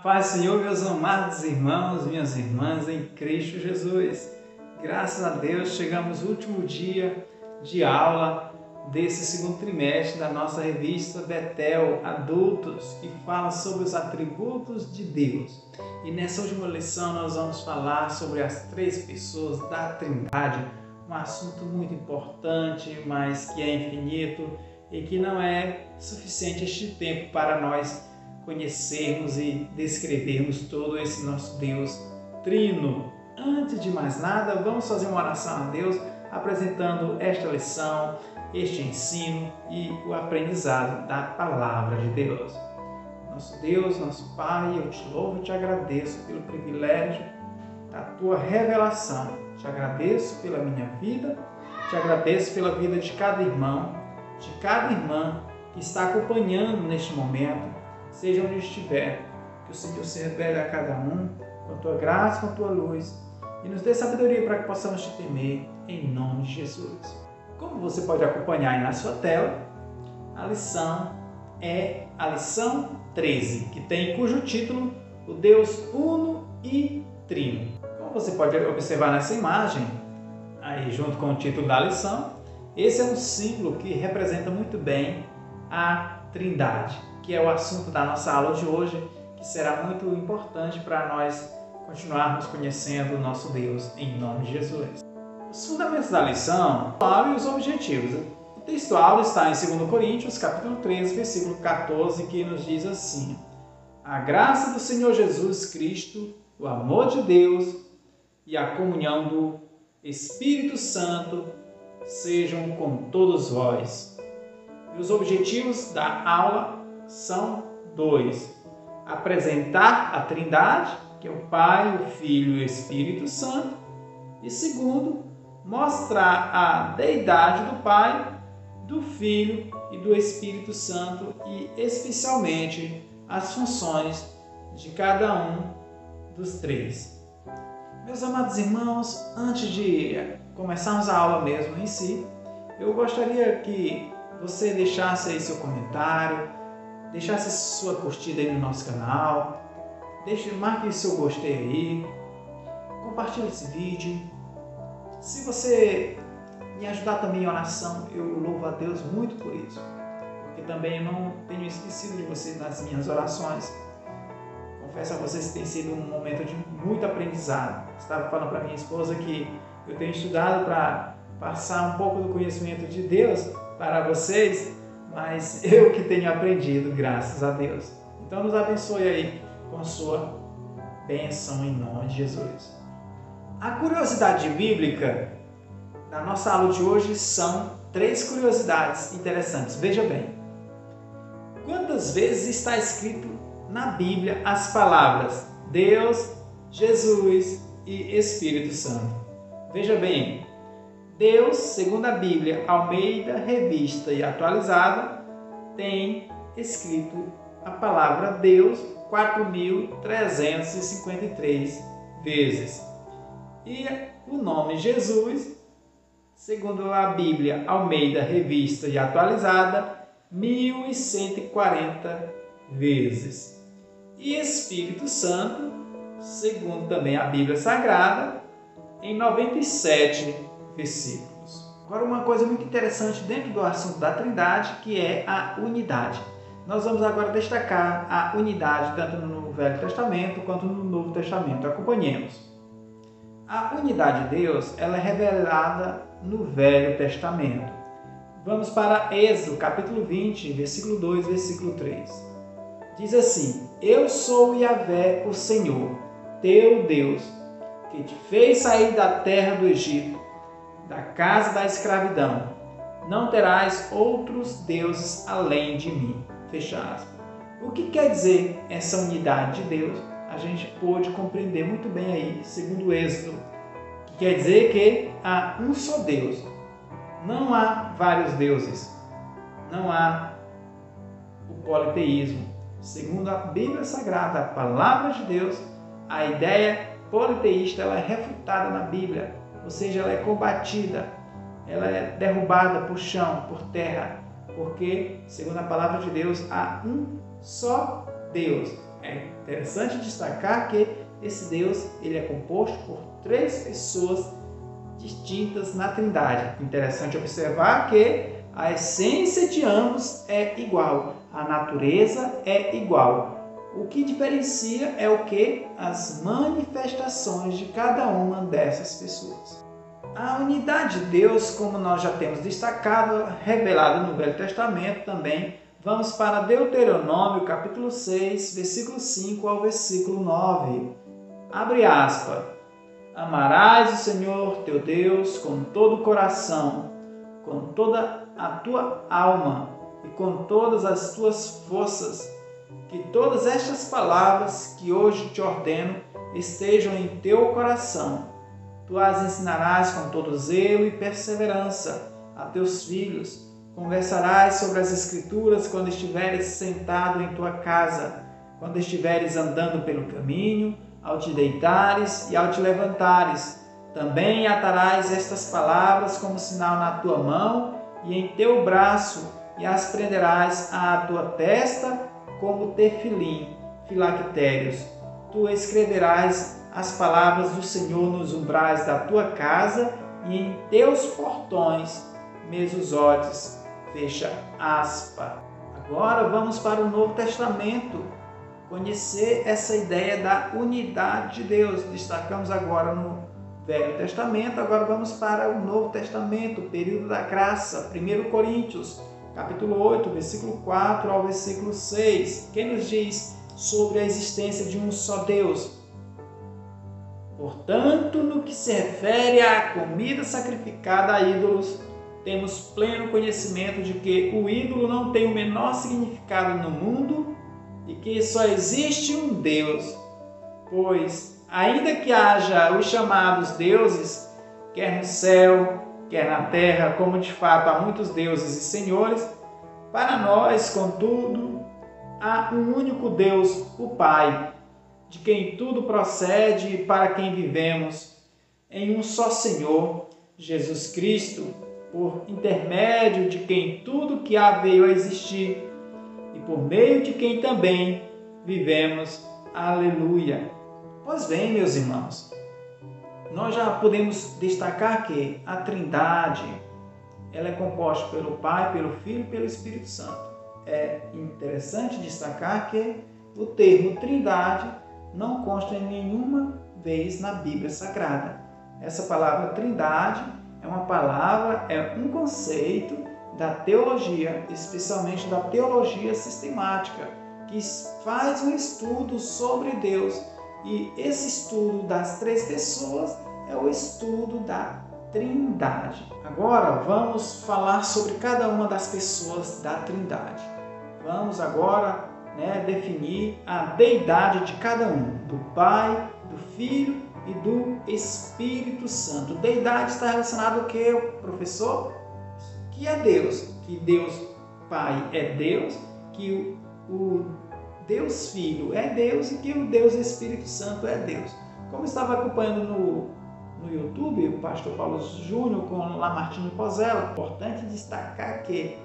Paz, Senhor, meus amados irmãos, minhas irmãs em Cristo Jesus. Graças a Deus, chegamos ao último dia de aula desse segundo trimestre da nossa revista Betel Adultos, que fala sobre os atributos de Deus. E nessa última lição nós vamos falar sobre as três pessoas da Trindade, um assunto muito importante, mas que é infinito e que não é suficiente este tempo para nós conhecermos e descrevermos todo esse nosso Deus trino. Antes de mais nada, vamos fazer uma oração a Deus, apresentando esta lição, este ensino e o aprendizado da Palavra de Deus. Nosso Deus, nosso Pai, eu te louvo e te agradeço pelo privilégio da Tua revelação. Te agradeço pela minha vida, te agradeço pela vida de cada irmão, de cada irmã que está acompanhando neste momento, seja onde estiver, que o Senhor se revele a cada um com a Tua graça, com a Tua luz e nos dê sabedoria para que possamos te temer, em nome de Jesus. Como você pode acompanhar aí na sua tela, a lição é a lição 13, que tem cujo título, o Deus Uno e Trino. Como você pode observar nessa imagem, aí junto com o título da lição, esse é um símbolo que representa muito bem a Trindade, que é o assunto da nossa aula de hoje, que será muito importante para nós continuarmos conhecendo o nosso Deus, em nome de Jesus. Os fundamentos da lição e os objetivos. O texto áureo está em 2 Coríntios, capítulo 13, versículo 14, que nos diz assim: a graça do Senhor Jesus Cristo, o amor de Deus e a comunhão do Espírito Santo sejam com todos vós. E os objetivos da aula são dois: apresentar a Trindade, que é o Pai, o Filho e o Espírito Santo, e segundo, mostrar a deidade do Pai, do Filho e do Espírito Santo e especialmente as funções de cada um dos três. Meus amados irmãos, antes de começarmos a aula mesmo em si, eu gostaria que você deixasse aí seu comentário, deixasse sua curtida aí no nosso canal, marque seu gostei aí, compartilhe esse vídeo. Se você me ajudar também em oração, eu louvo a Deus muito por isso, porque também eu não tenho esquecido de vocês nas minhas orações. Confesso a vocês que tem sido um momento de muito aprendizado. Estava falando para minha esposa que eu tenho estudado para passar um pouco do conhecimento de Deus para vocês, mas eu que tenho aprendido, graças a Deus. Então nos abençoe aí com a sua bênção em nome de Jesus. A curiosidade bíblica da nossa aula de hoje são 3 curiosidades interessantes. Veja bem, quantas vezes está escrito na Bíblia as palavras Deus, Jesus e Espírito Santo? Veja bem, Deus, segundo a Bíblia Almeida, Revista e Atualizada, tem escrito a palavra Deus 4.353 vezes. E o nome Jesus, segundo a Bíblia Almeida, Revista e Atualizada, 1.140 vezes. E Espírito Santo, segundo também a Bíblia Sagrada, em 97 versículos. Agora, uma coisa muito interessante dentro do assunto da Trindade, que é a unidade. Nós vamos agora destacar a unidade tanto no Velho Testamento quanto no Novo Testamento. Acompanhemos. A unidade de Deus ela é revelada no Velho Testamento. Vamos para Êxodo, capítulo 20, versículo 2, versículo 3. Diz assim: eu sou Yahvé, o Senhor, teu Deus, que te fez sair da terra do Egito, da casa da escravidão. Não terás outros deuses além de mim. Fecha aspas. O que quer dizer essa unidade de Deus? A gente pôde compreender muito bem aí, segundo o Êxodo, que quer dizer que há um só Deus. Não há vários deuses. Não há o politeísmo. Segundo a Bíblia Sagrada, a Palavra de Deus, a ideia politeísta ela é refutada na Bíblia, ou seja, ela é combatida, ela é derrubada por chão, por terra, porque, segundo a Palavra de Deus, há um só Deus. É interessante destacar que esse Deus ele é composto por 3 pessoas distintas na Trindade. Interessante observar que a essência de ambos é igual, a natureza é igual. O que diferencia é o que? As manifestações de cada uma dessas pessoas. A unidade de Deus, como nós já temos destacado, revelada no Velho Testamento também, vamos para Deuteronômio, capítulo 6, versículo 5 ao versículo 9. Abre aspas. Amarás o Senhor teu Deus com todo o coração, com toda a tua alma e com todas as tuas forças. Que todas estas palavras que hoje te ordeno estejam em teu coração. Tu as ensinarás com todo zelo e perseverança a teus filhos. Conversarás sobre as Escrituras quando estiveres sentado em tua casa, quando estiveres andando pelo caminho, ao te deitares e ao te levantares. Também atarás estas palavras como sinal na tua mão e em teu braço, e as prenderás à tua testa como tefilim, filactérios. Tu escreverás as palavras do Senhor nos umbrais da tua casa e em teus portões, mesuzótes. Fecha aspas. Agora vamos para o Novo Testamento, conhecer essa ideia da unidade de Deus. Destacamos agora no Velho Testamento, agora vamos para o Novo Testamento, o período da graça, 1 Coríntios, capítulo 8, versículo 4 ao versículo 6, que nos diz sobre a existência de um só Deus. Portanto, no que se refere à comida sacrificada a ídolos, temos pleno conhecimento de que o ídolo não tem o menor significado no mundo e que só existe um Deus, pois, ainda que haja os chamados deuses, quer no céu, quer na terra, como de fato há muitos deuses e senhores, para nós, contudo, há um único Deus, o Pai, de quem tudo procede e para quem vivemos, em um só Senhor, Jesus Cristo, por intermédio de quem tudo que há veio a existir e por meio de quem também vivemos. Aleluia! Pois bem, meus irmãos, nós já podemos destacar que a Trindade ela é composta pelo Pai, pelo Filho e pelo Espírito Santo. É interessante destacar que o termo Trindade não consta em nenhuma vez na Bíblia Sagrada. Essa palavra Trindade é uma palavra, é um conceito da teologia, especialmente da teologia sistemática, que faz um estudo sobre Deus. E esse estudo das 3 pessoas é o estudo da Trindade. Agora vamos falar sobre cada uma das pessoas da Trindade. Vamos agora definir a deidade de cada um, do Pai, do Filho e do Espírito Santo. Deidade está relacionada ao que, professor? Que é Deus. Que Deus Pai é Deus, que o Deus Filho é Deus e que o Deus Espírito Santo é Deus. Como estava acompanhando no YouTube, o pastor Paulo Júnior com Lamartine Pozella, é importante destacar que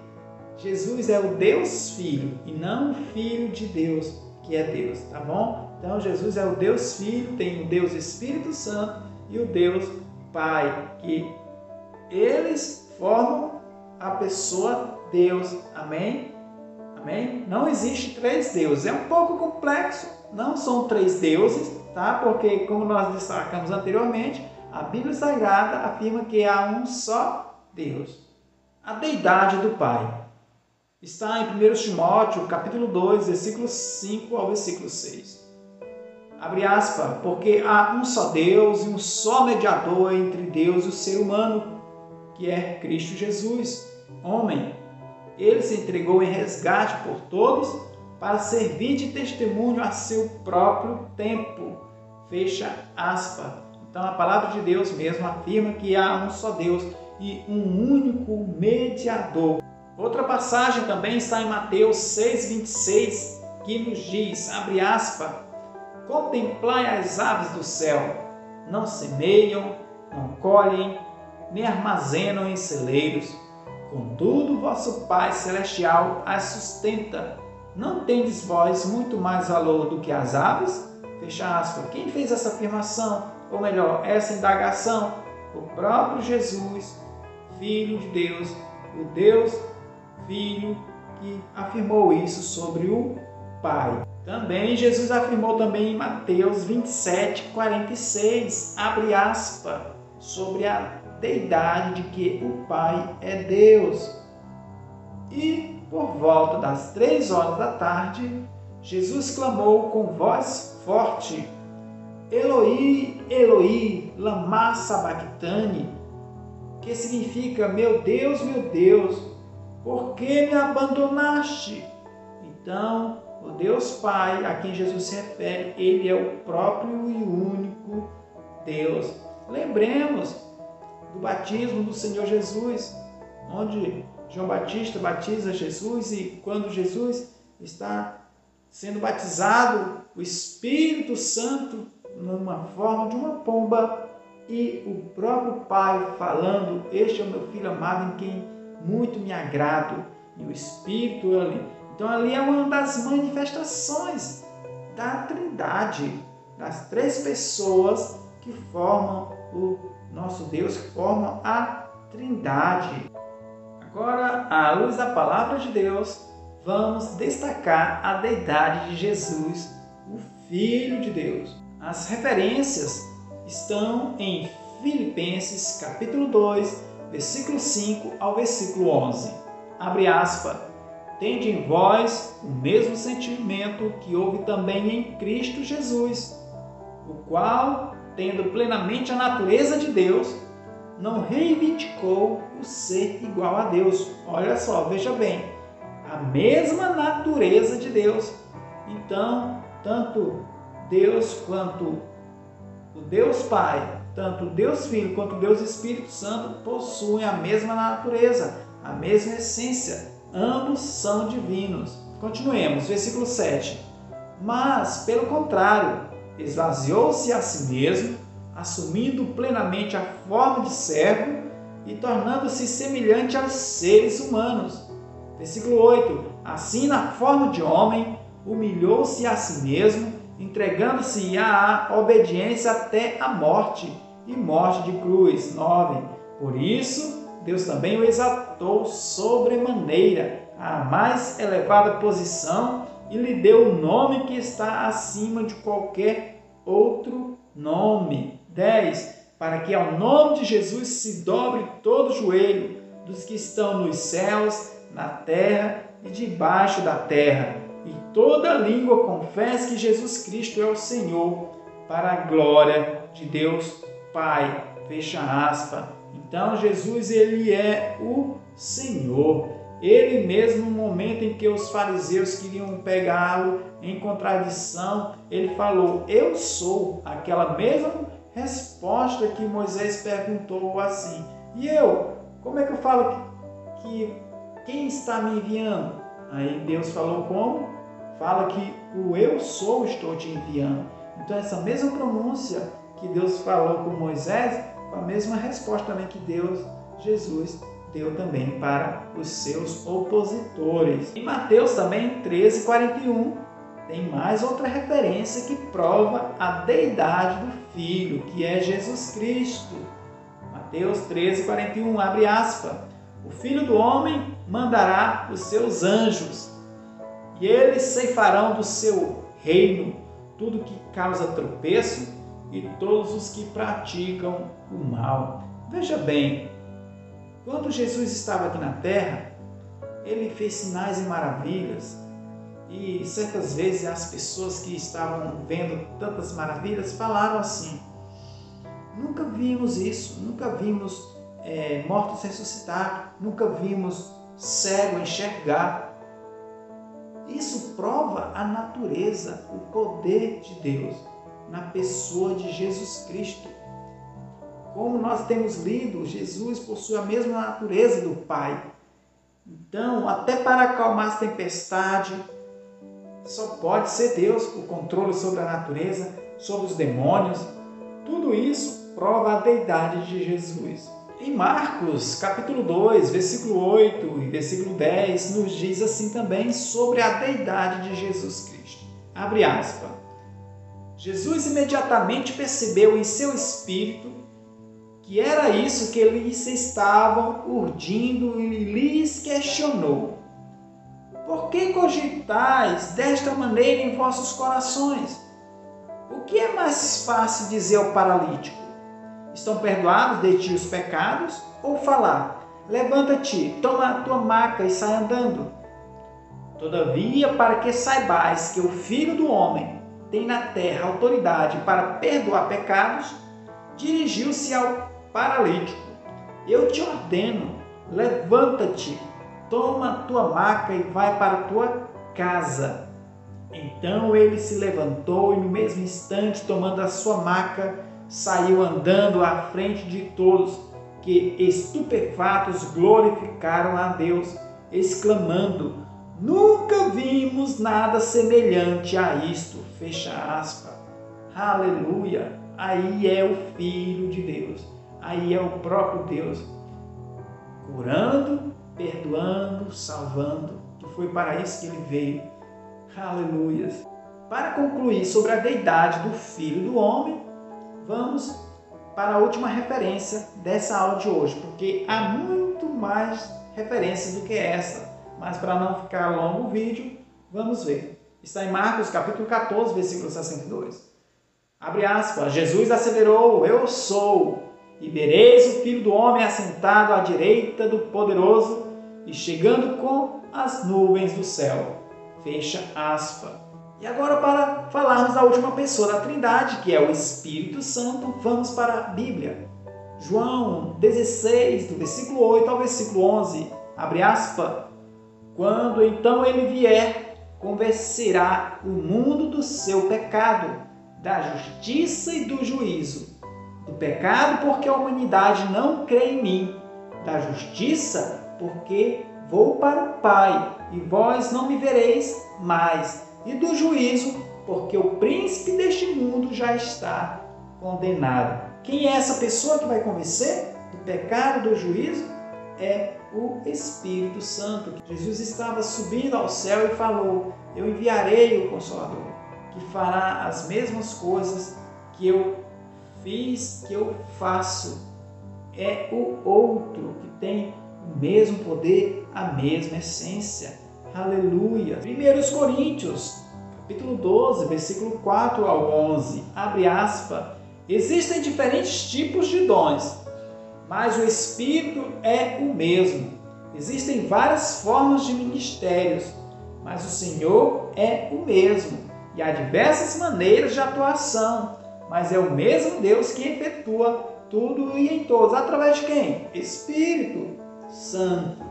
Jesus é o Deus Filho e não o Filho de Deus, que é Deus, tá bom? Então Jesus é o Deus Filho, tem o Deus Espírito Santo e o Deus Pai, que eles formam a pessoa Deus, amém? Amém? Não existe 3 deuses, é um pouco complexo, não são 3 deuses, tá? Porque como nós destacamos anteriormente, a Bíblia Sagrada afirma que há um só Deus. A deidade do Pai está em 1 Timóteo, capítulo 2, versículo 5 ao versículo 6. Abre aspas, porque há um só Deus e um só mediador entre Deus e o ser humano, que é Cristo Jesus, homem. Ele se entregou em resgate por todos para servir de testemunho a seu próprio tempo. Fecha aspas. Então a palavra de Deus mesmo afirma que há um só Deus e um único mediador. Outra passagem também está em Mateus 6,26, que nos diz, abre aspas, contemplai as aves do céu, não semeiam, não colhem, nem armazenam em celeiros, contudo vosso Pai Celestial as sustenta. Não tendes vós muito mais valor do que as aves? Fecha aspas. Quem fez essa afirmação? Ou melhor, essa indagação? O próprio Jesus, Filho de Deus, o Deus Filho, que afirmou isso sobre o Pai. Também Jesus afirmou também em Mateus 27:46, abre aspas, sobre a deidade de que o Pai é Deus. E por volta das 3 horas da tarde, Jesus clamou com voz forte: Eloi, Eloi, lama sabachthani, que significa: meu Deus, por que me abandonaste? Então, o Deus Pai, a quem Jesus se refere, ele é o próprio e único Deus. Lembremos do batismo do Senhor Jesus, onde João Batista batiza Jesus e quando Jesus está sendo batizado, o Espírito Santo, numa forma de uma pomba, e o próprio Pai falando: este é o meu Filho amado em quem muito me agrado, e o Espírito ali. Então ali é uma das manifestações da Trindade, das 3 pessoas que formam o nosso Deus, que formam a Trindade. Agora, à luz da Palavra de Deus, vamos destacar a deidade de Jesus, o Filho de Deus. As referências estão em Filipenses capítulo 2, versículo 5 ao versículo 11. Abre aspas. Tende em vós o mesmo sentimento que houve também em Cristo Jesus, o qual, tendo plenamente a natureza de Deus, não reivindicou o ser igual a Deus. Olha só, veja bem, a mesma natureza de Deus. Então, tanto Deus quanto o Deus Pai, tanto o Deus Filho quanto o Deus Espírito Santo possuem a mesma natureza, a mesma essência. Ambos são divinos. Continuemos, versículo 7. Mas, pelo contrário, esvaziou-se a si mesmo, assumindo plenamente a forma de servo e tornando-se semelhante aos seres humanos. Versículo 8. Assim, na forma de homem, humilhou-se a si mesmo, entregando-se à obediência até a morte, e morte de cruz. 9. Por isso, Deus também o exaltou sobremaneira à mais elevada posição e lhe deu o nome que está acima de qualquer outro nome. 10. Para que ao nome de Jesus se dobre todo o joelho dos que estão nos céus, na terra e debaixo da terra, e toda língua confesse que Jesus Cristo é o Senhor, para a glória de Deus Pai. Fecha aspas. Então Jesus, ele é o Senhor. Ele mesmo, no momento em que os fariseus queriam pegá-lo em contradição, ele falou: eu sou. Aquela mesma resposta que Moisés perguntou assim: e eu? Como é que eu falo que quem está me enviando? Aí Deus falou como? Fala que o eu sou estou te enviando. Então essa mesma pronúncia que Deus falou com Moisés, a mesma resposta também que Jesus deu também para os seus opositores. Em Mateus também 13:41 tem mais outra referência que prova a deidade do Filho, que é Jesus Cristo. Mateus 13:41, abre aspas. O Filho do Homem mandará os seus anjos, e eles ceifarão do seu reino tudo que causa tropeço e todos os que praticam o mal. Veja bem, quando Jesus estava aqui na terra, ele fez sinais e maravilhas, e certas vezes as pessoas que estavam vendo tantas maravilhas falaram assim: nunca vimos isso, nunca vimos mortos ressuscitar, nunca vimos cego enxergar. Isso prova a natureza, o poder de Deus na pessoa de Jesus Cristo. Como nós temos lido, Jesus possui a mesma natureza do Pai. Então, até para acalmar a tempestade, só pode ser Deus, o controle sobre a natureza, sobre os demônios. Tudo isso prova a deidade de Jesus. Em Marcos, capítulo 2, versículo 8 e versículo 10, nos diz assim também sobre a deidade de Jesus Cristo. Abre aspas. Jesus imediatamente percebeu em seu espírito que era isso que eles estavam urdindo e lhes questionou. Por que cogitais desta maneira em vossos corações? O que é mais fácil dizer ao paralítico? Estão perdoados de ti os pecados? Ou falar, levanta-te, toma a tua maca e sai andando? Todavia, para que saibais que o Filho do Homem tem na terra autoridade para perdoar pecados, dirigiu-se ao paralítico. Eu te ordeno, levanta-te, toma a tua maca e vai para a tua casa. Então ele se levantou e no mesmo instante, tomando a sua maca, saiu andando à frente de todos, que estupefatos glorificaram a Deus, exclamando, nunca vimos nada semelhante a isto. Fecha aspas. Aleluia! Aí é o Filho de Deus. Aí é o próprio Deus. Curando, perdoando, salvando. Que foi para isso que ele veio. Aleluia! Para concluir sobre a deidade do Filho do Homem, vamos para a última referência dessa aula de hoje, porque há muito mais referências do que essa. Mas para não ficar longo o vídeo, vamos ver. Está em Marcos capítulo 14, versículo 62. Abre aspas. Jesus asseverou, eu sou, e vereis o Filho do Homem assentado à direita do Poderoso e chegando com as nuvens do céu. Fecha aspas. E agora, para falarmos da última pessoa da Trindade, que é o Espírito Santo, vamos para a Bíblia. João 16, do versículo 8 ao versículo 11. Abre aspas. Quando então ele vier, convencerá o mundo do seu pecado, da justiça e do juízo. Do pecado, porque a humanidade não crê em mim. Da justiça, porque vou para o Pai, e vós não me vereis mais. E do juízo, porque o príncipe deste mundo já está condenado. Quem é essa pessoa que vai convencer do pecado, do juízo? É o Espírito Santo. Jesus estava subindo ao céu e falou, eu enviarei o Consolador, que fará as mesmas coisas que eu fiz, que eu faço. É o outro que tem o mesmo poder, a mesma essência. Aleluia! 1 Coríntios, capítulo 12, versículo 4 ao 11. Abre aspas. Existem diferentes tipos de dons, mas o Espírito é o mesmo. Existem várias formas de ministérios, mas o Senhor é o mesmo. E há diversas maneiras de atuação, mas é o mesmo Deus que efetua tudo e em todos. Através de quem? Espírito Santo.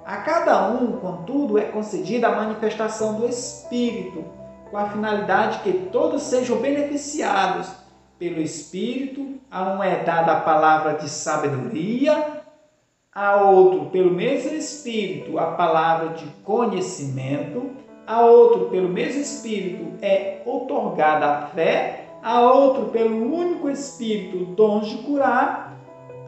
A cada um, contudo, é concedida a manifestação do Espírito, com a finalidade que todos sejam beneficiados pelo Espírito. A um é dada a palavra de sabedoria, a outro, pelo mesmo Espírito, a palavra de conhecimento, a outro, pelo mesmo Espírito, é outorgada a fé, a outro, pelo único Espírito, dons de curar,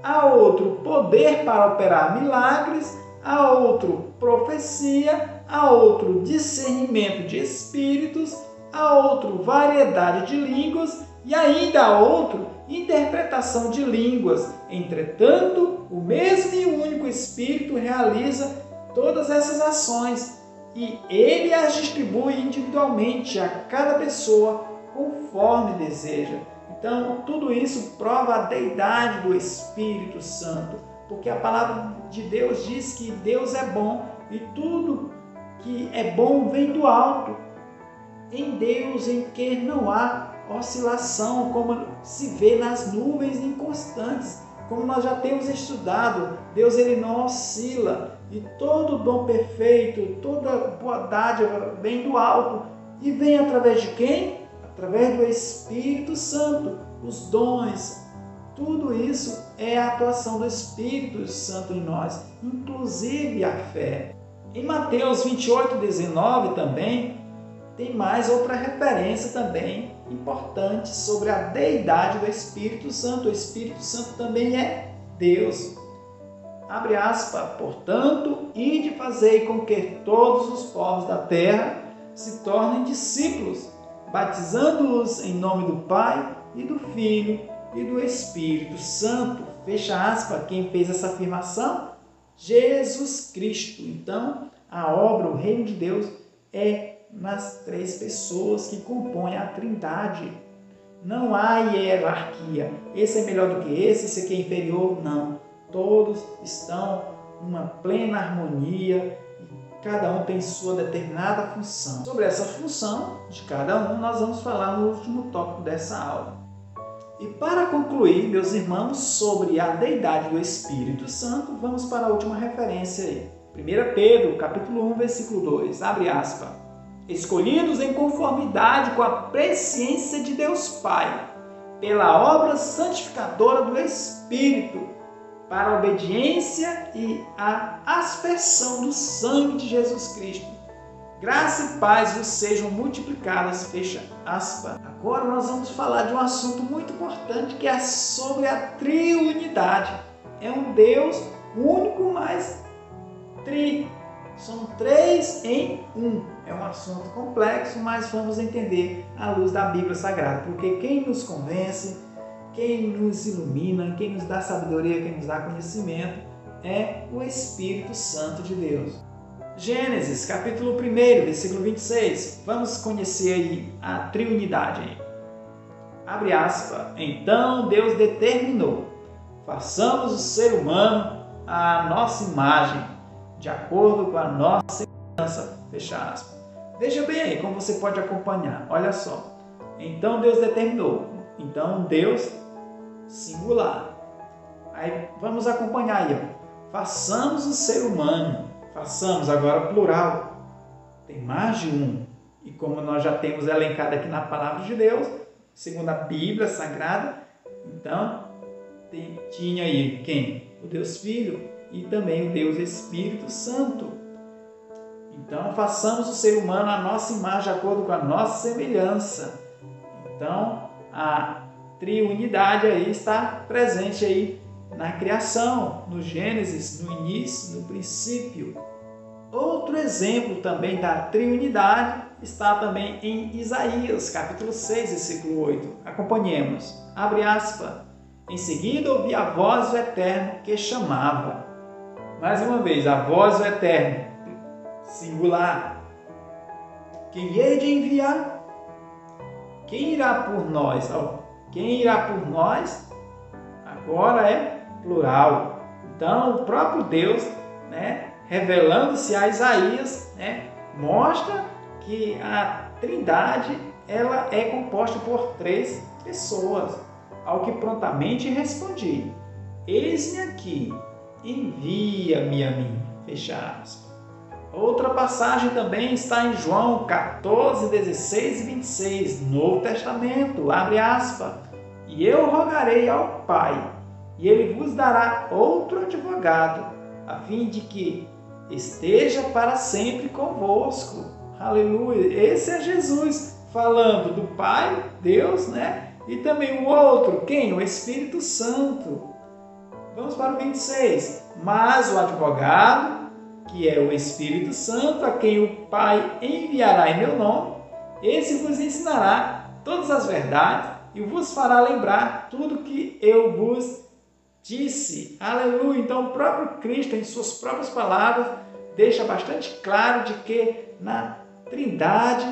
a outro, poder para operar milagres, a outro, profecia, a outro, discernimento de espíritos, a outro, variedade de línguas e ainda a outro, interpretação de línguas. Entretanto, o mesmo e único Espírito realiza todas essas ações e ele as distribui individualmente a cada pessoa conforme deseja. Então, tudo isso prova a deidade do Espírito Santo, porque a palavra de Deus diz que Deus é bom e tudo que é bom vem do alto. Em Deus, em que não há oscilação, como se vê nas nuvens inconstantes, como nós já temos estudado, Deus ele não oscila, e todo dom perfeito, toda boa dádiva vem do alto, e vem através de quem? Através do Espírito Santo. Os dons, tudo isso é a atuação do Espírito Santo em nós, inclusive a fé. Em Mateus 28:19 também, tem mais outra referência também importante sobre a deidade do Espírito Santo. O Espírito Santo também é Deus. Abre aspas, portanto, ide fazei com que todos os povos da terra se tornem discípulos, batizando-os em nome do Pai e do Filho e do Espírito Santo. Fecha aspas, quem fez essa afirmação? Jesus Cristo. Então, a obra, o reino de Deus é nas três pessoas que compõem a Trindade. Não há hierarquia. Esse é melhor do que esse aqui é inferior. Não. Todos estão numa plena harmonia e cada um tem sua determinada função. Sobre essa função de cada um, nós vamos falar no último tópico dessa aula. E para concluir, meus irmãos, sobre a deidade do Espírito Santo, vamos para a última referência aí. 1 Pedro, capítulo 1, versículo 2, abre aspas. Escolhidos em conformidade com a presciência de Deus Pai, pela obra santificadora do Espírito, para a obediência e a aspersão do sangue de Jesus Cristo. Graça e paz vos sejam multiplicadas, fecha aspas. Agora nós vamos falar de um assunto muito importante que é sobre a triunidade. É um Deus único, mas são três em um. É um assunto complexo, mas vamos entender à luz da Bíblia Sagrada, porque quem nos convence, quem nos ilumina, quem nos dá sabedoria, quem nos dá conhecimento é o Espírito Santo de Deus. Gênesis, capítulo 1, versículo 26. Vamos conhecer aí a triunidade. Abre aspas. Então Deus determinou: façamos o ser humano à nossa imagem, de acordo com a nossa semelhança. Fecha aspas. Veja bem aí como você pode acompanhar. Olha só. Então Deus determinou. Então Deus singular. Aí vamos acompanhar aí. Ó. Façamos o ser humano. Façamos agora plural. Tem mais de um. E como nós já temos elencado aqui na palavra de Deus, segundo a Bíblia Sagrada, então tinha aí quem? O Deus Filho e também o Deus Espírito Santo. Então façamos o ser humano à nossa imagem, de acordo com a nossa semelhança. Então a triunidade aí está presente aí na criação, no Gênesis, no início, no princípio. Outro exemplo também da triunidade está também em Isaías, capítulo 6, versículo 8. Acompanhemos. Abre aspas. Em seguida ouvi a voz do Eterno que chamava. Mais uma vez, a voz do Eterno, singular. Quem hei de enviar? Quem irá por nós? Quem irá por nós? Agora é plural. Então, o próprio Deus, revelando-se a Isaías, mostra que a Trindade ela é composta por três pessoas. Ao que prontamente respondi: eis-me aqui, envia-me a mim. Fecha aspas. Outra passagem também está em João 14, 16 e 26, Novo Testamento, abre aspas. E eu rogarei ao Pai, e Ele vos dará outro advogado, a fim de que esteja para sempre convosco. Aleluia! Esse é Jesus falando do Pai, Deus, E também o outro, quem? O Espírito Santo. Vamos para o 26. Mas o advogado, que é o Espírito Santo, a quem o Pai enviará em meu nome, esse vos ensinará todas as verdades e vos fará lembrar tudo que eu vos disse. Aleluia! Então o próprio Cristo, em suas próprias palavras, deixa bastante claro de que na Trindade,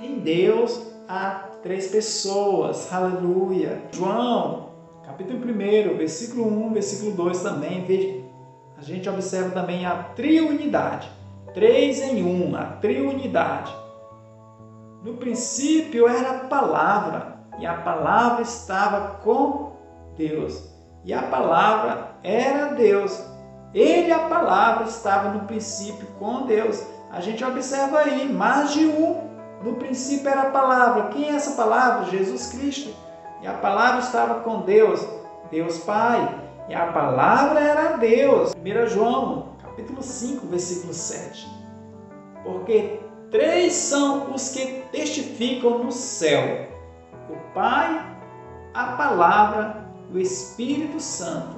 em Deus, há três pessoas. Aleluia! João, capítulo 1, versículo 1, versículo 2 também, a gente observa também a triunidade. 3 em 1, a triunidade. No princípio era a palavra, e a palavra estava com Deus, e a palavra era Deus. Ele, a palavra, estava no princípio com Deus. A gente observa aí, mais de um. No princípio era a palavra. Quem é essa palavra? Jesus Cristo. E a palavra estava com Deus, Deus Pai. E a palavra era Deus. 1 João, capítulo 5, versículo 7. Porque três são os que testificam no céu: o Pai, a palavra, o Espírito Santo.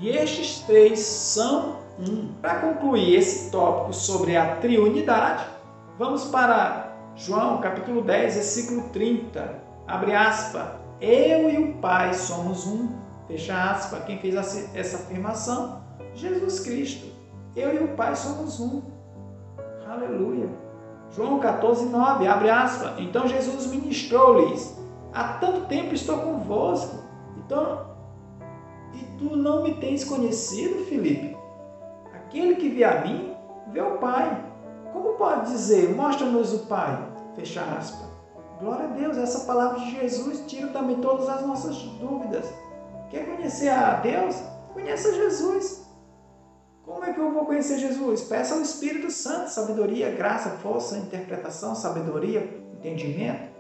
e estes três são um. Para concluir esse tópico sobre a triunidade, vamos para João capítulo 10, versículo 30. Abre aspas. Eu e o Pai somos um. Fecha aspas. Quem fez essa afirmação? Jesus Cristo. Eu e o Pai somos um. Aleluia. João 14, 9. Abre aspas. Então Jesus ministrou-lhes. Há tanto tempo estou convosco. E tu não me tens conhecido, Filipe? Aquele que vê a mim, vê o Pai. Como pode dizer, mostra-nos o Pai? Fecha aspas. Glória a Deus, essa palavra de Jesus tira também todas as nossas dúvidas. Quer conhecer a Deus? Conheça Jesus. Como é que eu vou conhecer Jesus? Peça ao Espírito Santo sabedoria, graça, força, interpretação, sabedoria, entendimento.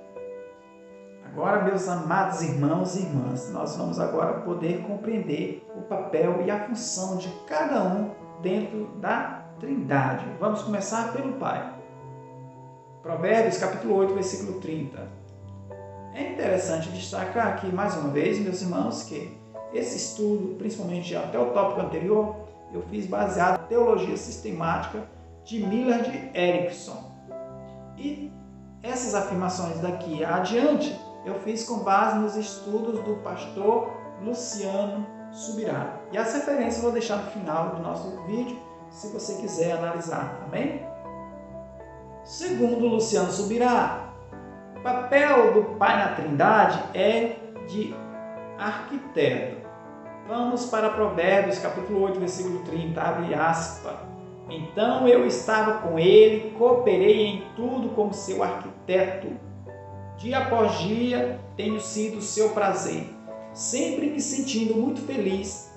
Agora, meus amados irmãos e irmãs, nós vamos agora poder compreender o papel e a função de cada um dentro da Trindade. Vamos começar pelo Pai. Provérbios, capítulo 8, versículo 30. É interessante destacar aqui, mais uma vez, meus irmãos, que esse estudo, principalmente até o tópico anterior, eu fiz baseado na teologia sistemática de Millard Erickson. E essas afirmações daqui adiante, eu fiz com base nos estudos do pastor Luciano Subirá. E as referências eu vou deixar no final do nosso vídeo, se você quiser analisar, amém? Segundo Luciano Subirá, o papel do Pai na Trindade é de arquiteto. Vamos para Provérbios, capítulo 8, versículo 30, abre aspas. Então eu estava com ele, cooperei em tudo como seu arquiteto. Dia após dia tenho sido seu prazer, sempre me sentindo muito feliz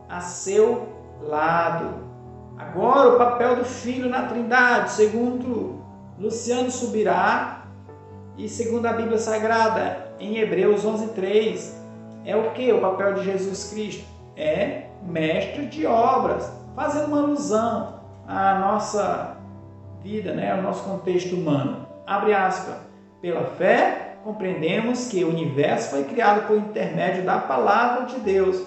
a seu lado. Agora o papel do Filho na Trindade, segundo Luciano Subirá e segundo a Bíblia Sagrada, em Hebreus 11:3, é o que? O papel de Jesus Cristo é mestre de obras, fazendo uma alusão à nossa vida, ao nosso contexto humano. Abre aspas. Pela fé, compreendemos que o universo foi criado por intermédio da palavra de Deus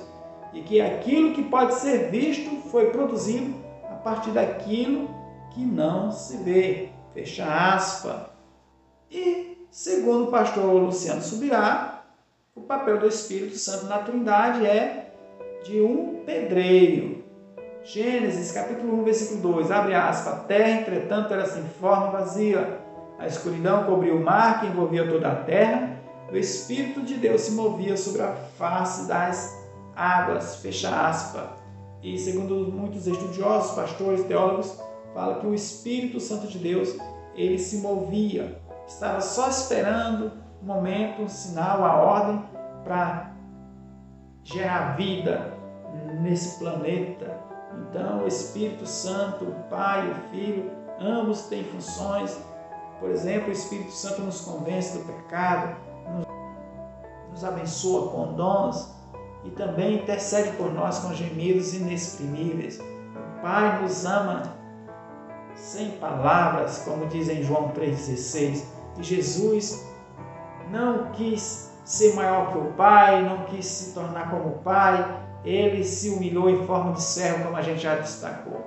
e que aquilo que pode ser visto foi produzido a partir daquilo que não se vê. Fecha aspas. E, segundo o pastor Luciano Subirá, o papel do Espírito Santo na Trindade é de um pedreiro. Gênesis, capítulo 1, versículo 2, abre aspas. A terra, entretanto, era sem forma e vazia. A escuridão cobriu o mar que envolvia toda a terra. O Espírito de Deus se movia sobre a face das águas. Fecha aspas. E segundo muitos estudiosos, pastores, teólogos, fala que o Espírito Santo de Deus, ele se movia. Estava só esperando um momento, um sinal, a ordem para gerar vida nesse planeta. Então, o Espírito Santo, o Pai e o Filho, ambos têm funções. Por exemplo, o Espírito Santo nos convence do pecado, nos abençoa com dons e também intercede por nós com gemidos inexprimíveis. O Pai nos ama sem palavras, como diz em João 3,16. E Jesus não quis ser maior que o Pai, não quis se tornar como o Pai. Ele se humilhou em forma de servo, como a gente já destacou.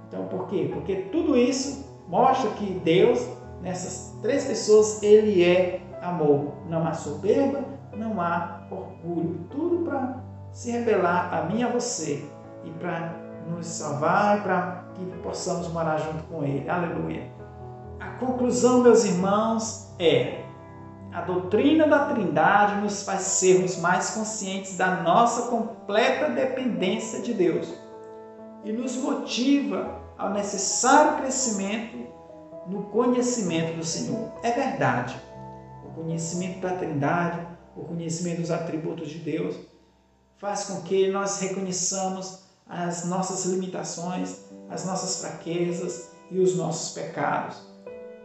Então, por quê? Porque tudo isso mostra que Deus, nessas três pessoas, ele é amor. Não há soberba, não há orgulho. Tudo para se revelar a mim e a você. E para nos salvar e para que possamos morar junto com ele. Aleluia. A conclusão, meus irmãos, é: a doutrina da Trindade nos faz sermos mais conscientes da nossa completa dependência de Deus e nos motiva ao necessário crescimento no conhecimento do Senhor. É verdade, o conhecimento da Trindade, o conhecimento dos atributos de Deus, faz com que nós reconheçamos as nossas limitações, as nossas fraquezas e os nossos pecados.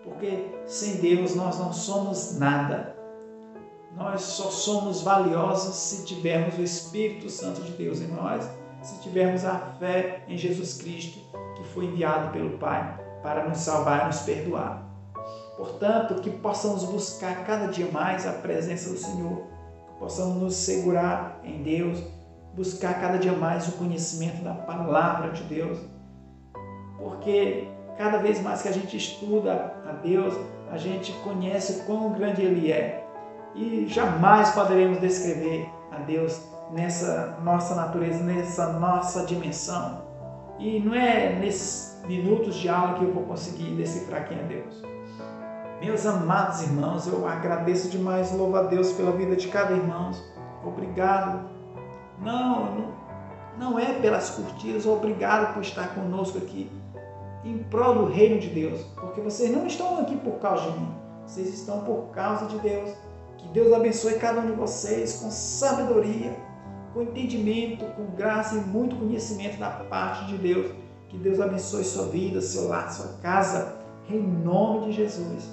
Porque sem Deus nós não somos nada. Nós só somos valiosos se tivermos o Espírito Santo de Deus em nós, se tivermos a fé em Jesus Cristo, que foi enviado pelo Pai para nos salvar e nos perdoar. Portanto, que possamos buscar cada dia mais a presença do Senhor, que possamos nos segurar em Deus, buscar cada dia mais o conhecimento da palavra de Deus, porque cada vez mais que a gente estuda a Deus, a gente conhece o quão grande Ele é, e jamais poderemos descrever a Deus nessa nossa natureza, nessa nossa dimensão. E não é nesses minutos de aula que eu vou conseguir decifrar quem é Deus. Meus amados irmãos, eu agradeço demais, louvo a Deus pela vida de cada irmão. Obrigado. Não é pelas curtidas, obrigado por estar conosco aqui em prol do reino de Deus, porque vocês não estão aqui por causa de mim, vocês estão por causa de Deus. Que Deus abençoe cada um de vocês com sabedoria, com entendimento, com graça e muito conhecimento da parte de Deus. Que Deus abençoe sua vida, seu lar, sua casa, em nome de Jesus.